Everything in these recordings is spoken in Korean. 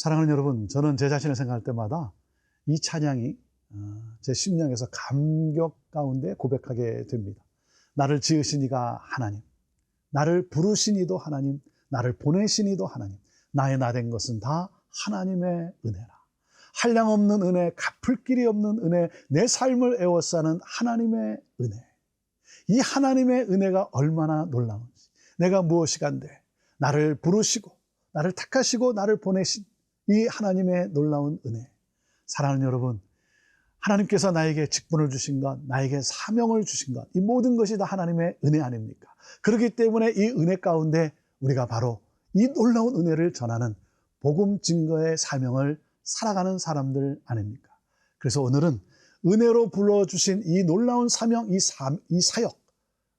사랑하는 여러분, 저는 제 자신을 생각할 때마다 이 찬양이 제 심령에서 감격 가운데 고백하게 됩니다. 나를 지으신 이가 하나님, 나를 부르신 이도 하나님, 나를 보내신 이도 하나님, 나의 나 된 것은 다 하나님의 은혜라. 한량없는 은혜, 갚을 길이 없는 은혜, 내 삶을 에워싸는 하나님의 은혜. 이 하나님의 은혜가 얼마나 놀라운지, 내가 무엇이간데 나를 부르시고 나를 택하시고 나를 보내신 이 하나님의 놀라운 은혜. 사랑하는 여러분, 하나님께서 나에게 직분을 주신 것, 나에게 사명을 주신 것, 이 모든 것이 다 하나님의 은혜 아닙니까? 그렇기 때문에 이 은혜 가운데 우리가 바로 이 놀라운 은혜를 전하는 복음 증거의 사명을 살아가는 사람들 아닙니까? 그래서 오늘은 은혜로 불러주신 이 놀라운 사명, 이 사역,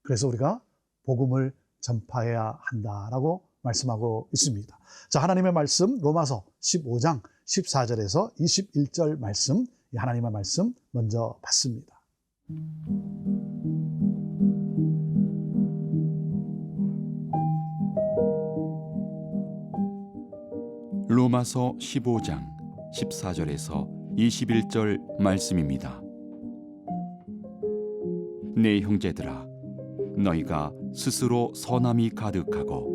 그래서 우리가 복음을 전파해야 한다라고 말씀하고 있습니다. 자, 하나님의 말씀 로마서 15장 14절에서 21절 말씀, 이 하나님의 말씀 먼저 받습니다. 로마서 15장 14절에서 21절 말씀입니다. 내 형제들아, 너희가 스스로 선함이 가득하고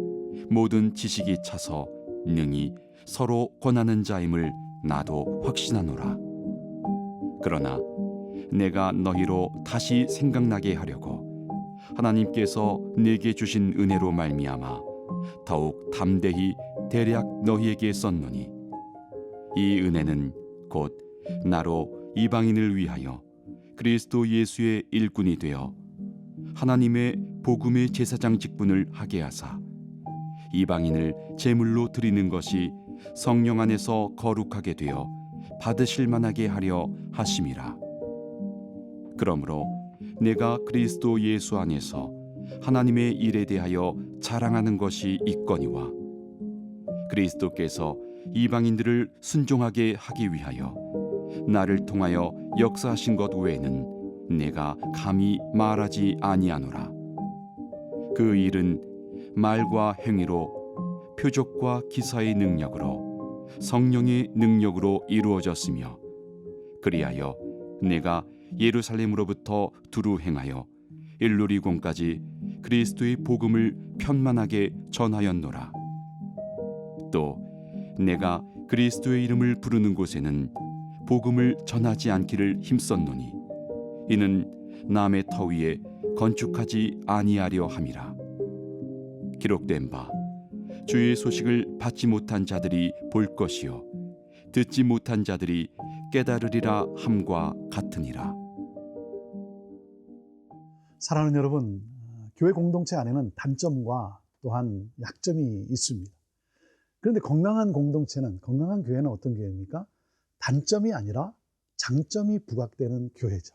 모든 지식이 차서 능히 서로 권하는 자임을 나도 확신하노라. 그러나 내가 너희로 다시 생각나게 하려고 하나님께서 내게 주신 은혜로 말미암아 더욱 담대히 대략 너희에게 썼노니, 이 은혜는 곧 나로 이방인을 위하여 그리스도 예수의 일꾼이 되어 하나님의 복음의 제사장 직분을 하게 하사 이방인을 제물로 드리는 것이 성령 안에서 거룩하게 되어 받으실 만하게 하려 하심이라. 그러므로 내가 그리스도 예수 안에서 하나님의 일에 대하여 자랑하는 것이 있거니와, 그리스도께서 이방인들을 순종하게 하기 위하여 나를 통하여 역사하신 것 외에는 내가 감히 말하지 아니하노라. 그 일은 말과 행위로, 표적과 기사의 능력으로, 성령의 능력으로 이루어졌으며, 그리하여 내가 예루살렘으로부터 두루 행하여 일루리곤까지 그리스도의 복음을 편만하게 전하였노라. 또 내가 그리스도의 이름을 부르는 곳에는 복음을 전하지 않기를 힘썼노니, 이는 남의 터 위에 건축하지 아니하려 함이라. 기록된 바 주의 소식을 받지 못한 자들이 볼 것이요 듣지 못한 자들이 깨달으리라 함과 같으니라. 사랑하는 여러분, 교회 공동체 안에는 단점과 또한 약점이 있습니다. 그런데 건강한 공동체는, 건강한 교회는 어떤 교회입니까? 단점이 아니라 장점이 부각되는 교회죠.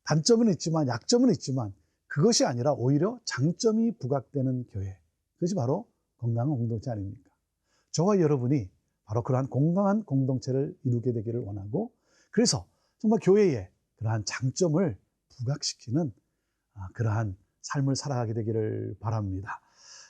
단점은 있지만, 약점은 있지만 그것이 아니라 오히려 장점이 부각되는 교회, 그것이 바로 건강한 공동체 아닙니까? 저와 여러분이 바로 그러한 건강한 공동체를 이루게 되기를 원하고, 그래서 정말 교회에 그러한 장점을 부각시키는 그러한 삶을 살아가게 되기를 바랍니다.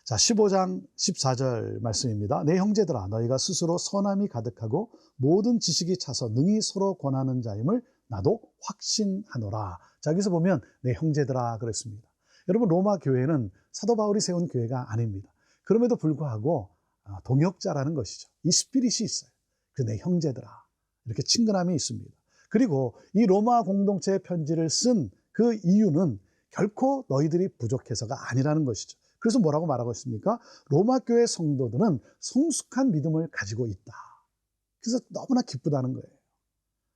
자, 15장 14절 말씀입니다. 내 형제들아, 너희가 스스로 선함이 가득하고 모든 지식이 차서 능히 서로 권하는 자임을 나도 확신하노라. 자, 여기서 보면 내 형제들아 그랬습니다. 여러분, 로마 교회는 사도 바울이 세운 교회가 아닙니다. 그럼에도 불구하고 동역자라는 것이죠. 이 스피릿이 있어요. 그 내 형제들아, 이렇게 친근함이 있습니다. 그리고 이 로마 공동체의 편지를 쓴 그 이유는 결코 너희들이 부족해서가 아니라는 것이죠. 그래서 뭐라고 말하고 있습니까? 로마 교회 성도들은 성숙한 믿음을 가지고 있다. 그래서 너무나 기쁘다는 거예요.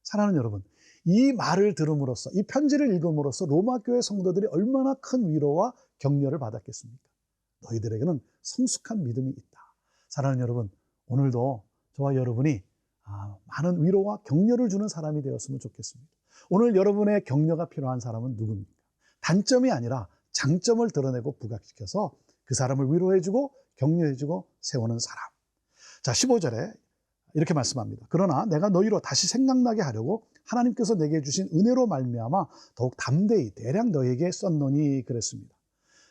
사랑하는 여러분, 이 말을 들음으로써, 이 편지를 읽음으로써 로마 교회 성도들이 얼마나 큰 위로와 격려를 받았겠습니까? 너희들에게는 성숙한 믿음이 있다. 사랑하는 여러분, 오늘도 저와 여러분이 많은 위로와 격려를 주는 사람이 되었으면 좋겠습니다. 오늘 여러분의 격려가 필요한 사람은 누굽니까? 단점이 아니라 장점을 드러내고 부각시켜서 그 사람을 위로해주고 격려해주고 세우는 사람. 자, 15절에 이렇게 말씀합니다. 그러나 내가 너희로 다시 생각나게 하려고 하나님께서 내게 주신 은혜로 말미암아 더욱 담대히 대략 너희에게 썼노니 그랬습니다.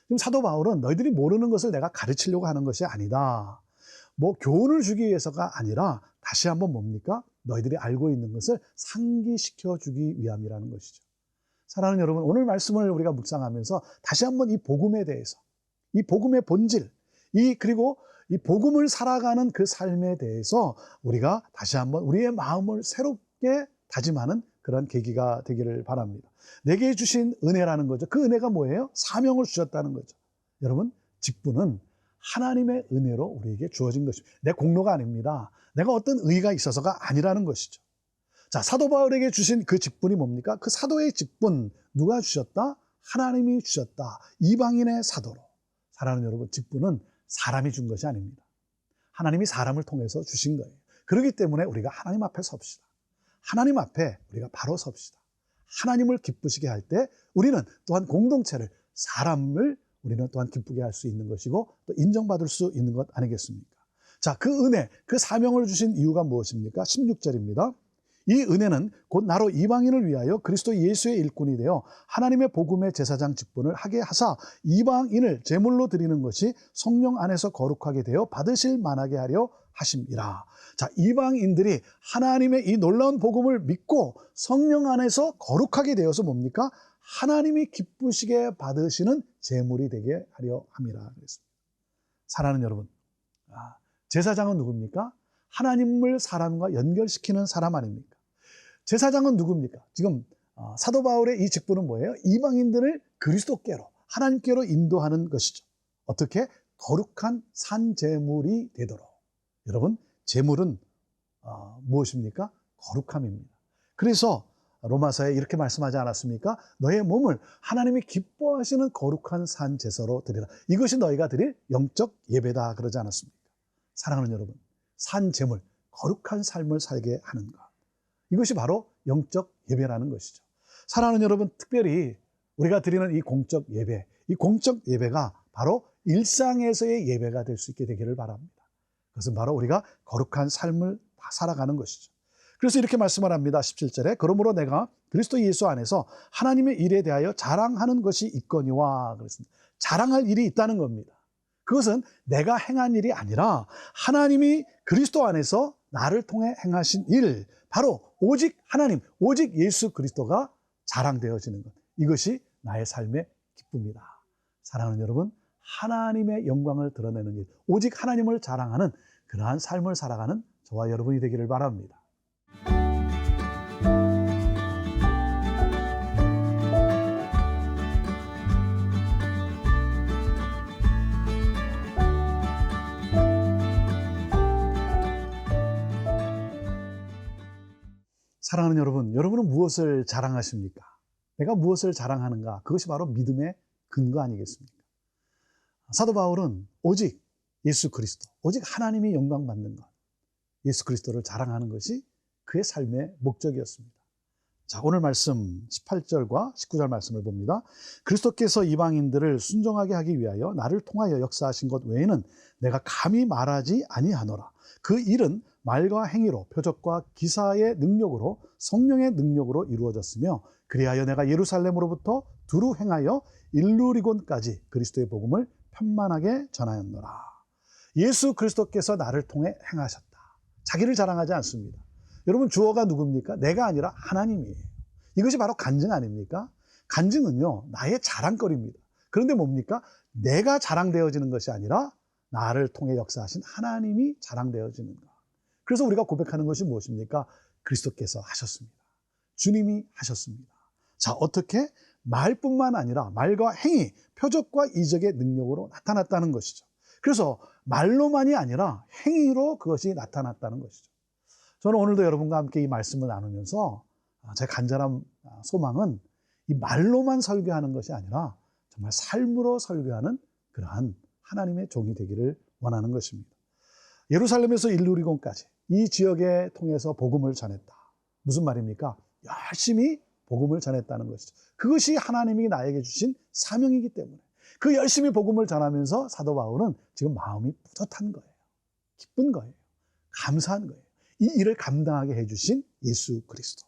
지금 사도 바울은 너희들이 모르는 것을 내가 가르치려고 하는 것이 아니다. 뭐 교훈을 주기 위해서가 아니라 다시 한번 뭡니까? 너희들이 알고 있는 것을 상기시켜 주기 위함이라는 것이죠. 사랑하는 여러분, 오늘 말씀을 우리가 묵상하면서 다시 한번 이 복음에 대해서, 이 복음의 본질, 그리고 이 복음을 살아가는 그 삶에 대해서 우리가 다시 한번 우리의 마음을 새롭게 다짐하는 그런 계기가 되기를 바랍니다. 내게 주신 은혜라는 거죠. 그 은혜가 뭐예요? 사명을 주셨다는 거죠. 여러분, 직분은 하나님의 은혜로 우리에게 주어진 것입니다. 내 공로가 아닙니다. 내가 어떤 의의가 있어서가 아니라는 것이죠. 자, 사도 바울에게 주신 그 직분이 뭡니까? 그 사도의 직분 누가 주셨다? 하나님이 주셨다. 이방인의 사도로. 사랑하는 여러분, 직분은 사람이 준 것이 아닙니다. 하나님이 사람을 통해서 주신 거예요. 그렇기 때문에 우리가 하나님 앞에 섭시다. 하나님 앞에 우리가 바로 섭시다. 하나님을 기쁘시게 할 때 우리는 또한 공동체를, 사람을 우리는 또한 기쁘게 할 수 있는 것이고 또 인정받을 수 있는 것 아니겠습니까? 자, 그 은혜, 그 사명을 주신 이유가 무엇입니까? 16절입니다. 이 은혜는 곧 나로 이방인을 위하여 그리스도 예수의 일꾼이 되어 하나님의 복음의 제사장 직분을 하게 하사 이방인을 제물로 드리는 것이 성령 안에서 거룩하게 되어 받으실 만하게 하려 하심이라. 자, 이방인들이 하나님의 이 놀라운 복음을 믿고 성령 안에서 거룩하게 되어서 뭡니까? 하나님이 기쁘시게 받으시는 제물이 되게 하려 함이라 그랬습니다. 사랑하는 여러분, 제사장은 누굽니까? 하나님을 사람과 연결시키는 사람 아닙니까? 제사장은 누굽니까? 지금 사도 바울의 이 직분은 뭐예요? 이방인들을 그리스도께로, 하나님께로 인도하는 것이죠. 어떻게? 거룩한 산제물이 되도록. 여러분, 제물은 무엇입니까? 거룩함입니다. 그래서 로마서에 이렇게 말씀하지 않았습니까? 너의 몸을 하나님이 기뻐하시는 거룩한 산제사로 드리라. 이것이 너희가 드릴 영적 예배다 그러지 않았습니까? 사랑하는 여러분, 산제물, 거룩한 삶을 살게 하는 것. 이것이 바로 영적 예배라는 것이죠. 사랑하는 여러분, 특별히 우리가 드리는 이 공적 예배, 이 공적 예배가 바로 일상에서의 예배가 될 수 있게 되기를 바랍니다. 그것은 바로 우리가 거룩한 삶을 살아가는 것이죠. 그래서 이렇게 말씀을 합니다. 17절에 그러므로 내가 그리스도 예수 안에서 하나님의 일에 대하여 자랑하는 것이 있거니와 그랬습니다. 자랑할 일이 있다는 겁니다. 그것은 내가 행한 일이 아니라 하나님이 그리스도 안에서 나를 통해 행하신 일, 바로 오직 하나님, 오직 예수 그리스도가 자랑되어지는 것. 이것이 나의 삶의 기쁨이다. 사랑하는 여러분, 하나님의 영광을 드러내는 일, 오직 하나님을 자랑하는 그러한 삶을 살아가는 저와 여러분이 되기를 바랍니다. 사랑하는 여러분, 여러분은 무엇을 자랑하십니까? 내가 무엇을 자랑하는가? 그것이 바로 믿음의 근거 아니겠습니까? 사도 바울은 오직 예수 그리스도, 오직 하나님이 영광 받는 것, 예수 그리스도를 자랑하는 것이 그의 삶의 목적이었습니다. 자, 오늘 말씀 18절과 19절 말씀을 봅니다. 그리스도께서 이방인들을 순종하게 하기 위하여 나를 통하여 역사하신 것 외에는 내가 감히 말하지 아니하노라. 그 일은 말과 행위로, 표적과 기사의 능력으로, 성령의 능력으로 이루어졌으며 그리하여 내가 예루살렘으로부터 두루 행하여 일루리곤까지 그리스도의 복음을 편만하게 전하였노라. 예수 그리스도께서 나를 통해 행하셨다. 자기를 자랑하지 않습니다. 여러분, 주어가 누굽니까? 내가 아니라 하나님이에요. 이것이 바로 간증 아닙니까? 간증은요, 나의 자랑거리입니다. 그런데 뭡니까? 내가 자랑되어지는 것이 아니라 나를 통해 역사하신 하나님이 자랑되어지는 것. 그래서 우리가 고백하는 것이 무엇입니까? 그리스도께서 하셨습니다. 주님이 하셨습니다. 자, 어떻게? 말뿐만 아니라 말과 행위, 표적과 이적의 능력으로 나타났다는 것이죠. 그래서 말로만이 아니라 행위로 그것이 나타났다는 것이죠. 저는 오늘도 여러분과 함께 이 말씀을 나누면서 제 간절한 소망은 이 말로만 설교하는 것이 아니라 정말 삶으로 설교하는 그러한 하나님의 종이 되기를 원하는 것입니다. 예루살렘에서 일루리곤까지 이 지역에 통해서 복음을 전했다. 무슨 말입니까? 열심히 복음을 전했다는 것이죠. 그것이 하나님이 나에게 주신 사명이기 때문에 그 열심히 복음을 전하면서 사도 바울은 지금 마음이 뿌듯한 거예요. 기쁜 거예요. 감사한 거예요. 이 일을 감당하게 해주신 예수 그리스도.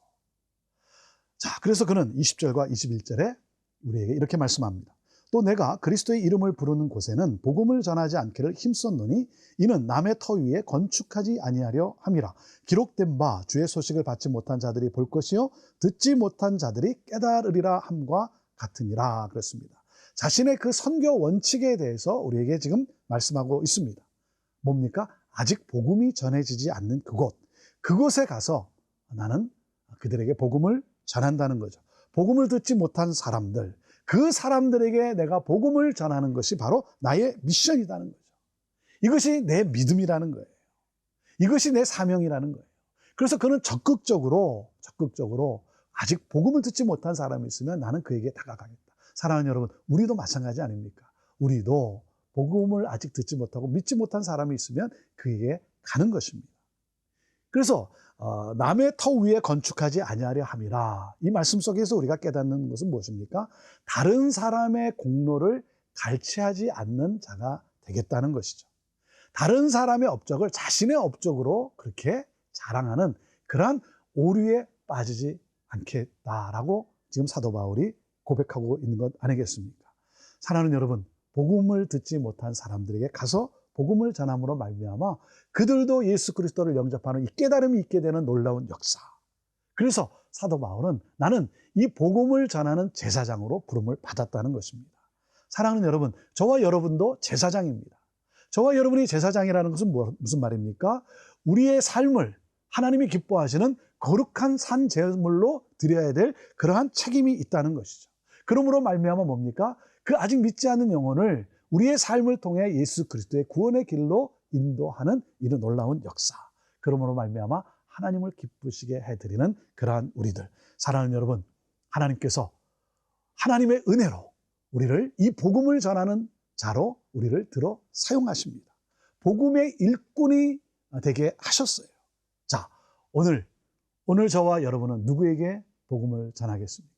자, 그래서 그는 20절과 21절에 우리에게 이렇게 말씀합니다. 또 내가 그리스도의 이름을 부르는 곳에는 복음을 전하지 않기를 힘썼노니 이는 남의 터 위에 건축하지 아니하려 함이라. 기록된 바 주의 소식을 받지 못한 자들이 볼 것이요 듣지 못한 자들이 깨달으리라 함과 같으니라 그랬습니다. 자신의 그 선교 원칙에 대해서 우리에게 지금 말씀하고 있습니다. 뭡니까? 아직 복음이 전해지지 않는 그곳에 가서 나는 그들에게 복음을 전한다는 거죠. 복음을 듣지 못한 사람들, 그 사람들에게 내가 복음을 전하는 것이 바로 나의 미션이라는 거죠. 이것이 내 믿음이라는 거예요. 이것이 내 사명이라는 거예요. 그래서 그는 적극적으로 아직 복음을 듣지 못한 사람이 있으면 나는 그에게 다가가겠다. 사랑하는 여러분, 우리도 마찬가지 아닙니까? 우리도 복음을 아직 듣지 못하고 믿지 못한 사람이 있으면 그에게 가는 것입니다. 그래서 남의 터 위에 건축하지 아니하려 함이라. 이 말씀 속에서 우리가 깨닫는 것은 무엇입니까? 다른 사람의 공로를 갈취하지 않는 자가 되겠다는 것이죠. 다른 사람의 업적을 자신의 업적으로 그렇게 자랑하는 그러한 오류에 빠지지 않겠다라고 지금 사도 바울이 고백하고 있는 것 아니겠습니까? 사랑하는 여러분, 복음을 듣지 못한 사람들에게 가서 복음을 전함으로 말미암아 그들도 예수 그리스도를 영접하는 이 깨달음이 있게 되는 놀라운 역사. 그래서 사도 바울은 나는 이 복음을 전하는 제사장으로 부름을 받았다는 것입니다. 사랑하는 여러분, 저와 여러분도 제사장입니다. 저와 여러분이 제사장이라는 것은 무슨 말입니까? 우리의 삶을 하나님이 기뻐하시는 거룩한 산 제물로 드려야 될 그러한 책임이 있다는 것이죠. 그러므로 말미암아 뭡니까? 그 아직 믿지 않는 영혼을 우리의 삶을 통해 예수 그리스도의 구원의 길로 인도하는 이런 놀라운 역사. 그러므로 말미암아 하나님을 기쁘시게 해드리는 그러한 우리들. 사랑하는 여러분, 하나님께서 하나님의 은혜로 우리를 이 복음을 전하는 자로 우리를 들어 사용하십니다. 복음의 일꾼이 되게 하셨어요. 자, 오늘 저와 여러분은 누구에게 복음을 전하겠습니까?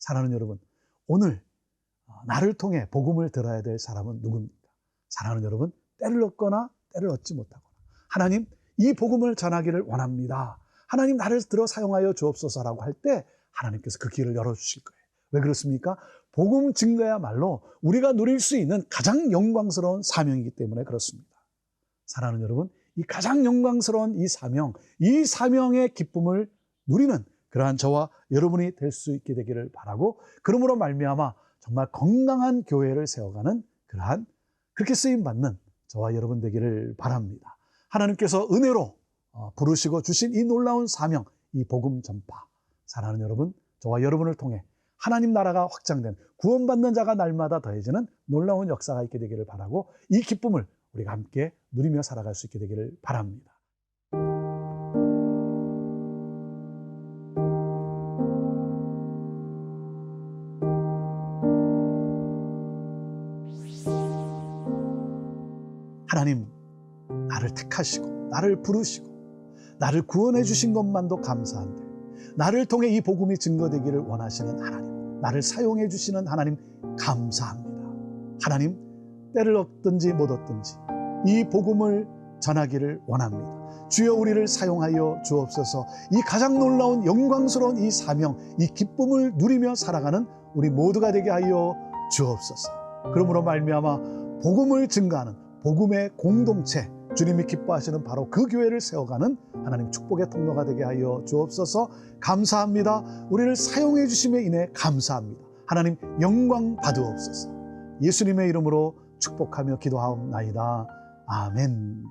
사랑하는 여러분, 오늘 나를 통해 복음을 들어야 될 사람은 누굽니까? 사랑하는 여러분, 때를 얻거나 때를 얻지 못하거나 하나님, 이 복음을 전하기를 원합니다. 하나님, 나를 들어 사용하여 주옵소서라고 할 때 하나님께서 그 길을 열어주실 거예요. 왜 그렇습니까? 복음 증거야말로 우리가 누릴 수 있는 가장 영광스러운 사명이기 때문에 그렇습니다. 사랑하는 여러분, 이 가장 영광스러운 이 사명의 기쁨을 누리는 그러한 저와 여러분이 될 수 있게 되기를 바라고, 그러므로 말미암아 정말 건강한 교회를 세워가는 그러한 그렇게 쓰임받는 저와 여러분 되기를 바랍니다. 하나님께서 은혜로 부르시고 주신 이 놀라운 사명, 이 복음 전파, 사랑하는 여러분, 저와 여러분을 통해 하나님 나라가 확장된 구원받는 자가 날마다 더해지는 놀라운 역사가 있게 되기를 바라고, 이 기쁨을 우리가 함께 누리며 살아갈 수 있게 되기를 바랍니다. 하나님, 나를 택하시고 나를 부르시고 나를 구원해 주신 것만도 감사한데, 나를 통해 이 복음이 증거되기를 원하시는 하나님, 나를 사용해 주시는 하나님 감사합니다. 하나님, 때를 얻든지 못 얻든지 이 복음을 전하기를 원합니다. 주여, 우리를 사용하여 주옵소서. 이 가장 놀라운 영광스러운 이 사명, 이 기쁨을 누리며 살아가는 우리 모두가 되게 하여 주옵소서. 그러므로 말미암아 복음을 증거하는 복음의 공동체, 주님이 기뻐하시는 바로 그 교회를 세워가는 하나님 축복의 통로가 되게 하여 주옵소서. 감사합니다. 우리를 사용해 주심에 인해 감사합니다. 하나님 영광 받으옵소서. 예수님의 이름으로 축복하며 기도하옵나이다. 아멘.